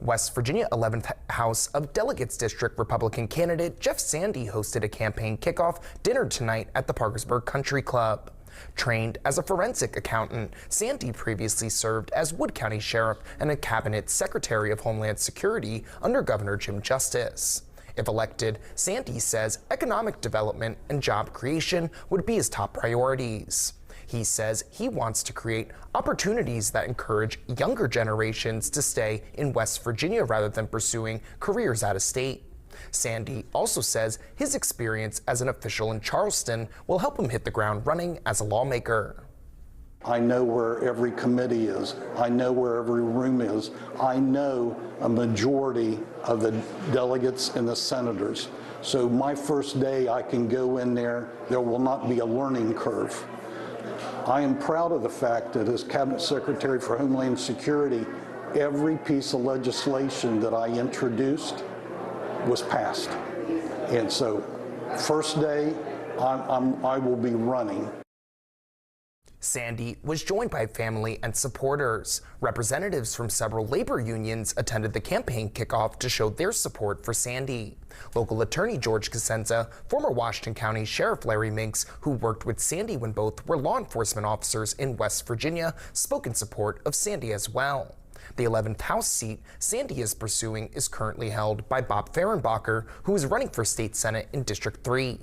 West Virginia 11th House of Delegates District Republican candidate Jeff Sandy hosted a campaign kickoff dinner tonight at the Parkersburg Country Club. Trained as a forensic accountant, Sandy previously served as Wood County Sheriff and a Cabinet Secretary of Homeland Security under Governor Jim Justice. If elected, Sandy says economic development and job creation would be his top priorities. He says he wants to create opportunities that encourage younger generations to stay in West Virginia rather than pursuing careers out of state. Sandy also says his experience as an official in Charleston will help him hit the ground running as a lawmaker. I know where every committee is. I know where every room is. I know a majority of the delegates and the senators. So my first day I can go in there, there will not be a learning curve. I am proud of the fact that as Cabinet Secretary for Homeland Security, every piece of legislation that I introduced was passed. And so first day I will be running. Sandy was joined by family and supporters. Representatives from several labor unions attended the campaign kickoff to show their support for Sandy. Local attorney George Cosenza, former Washington County Sheriff Larry Minks, who worked with Sandy when both were law enforcement officers in West Virginia, spoke in support of Sandy as well. The 11th House seat Sandy is pursuing is currently held by Bob Fehrenbacher, who is running for State Senate in District 3.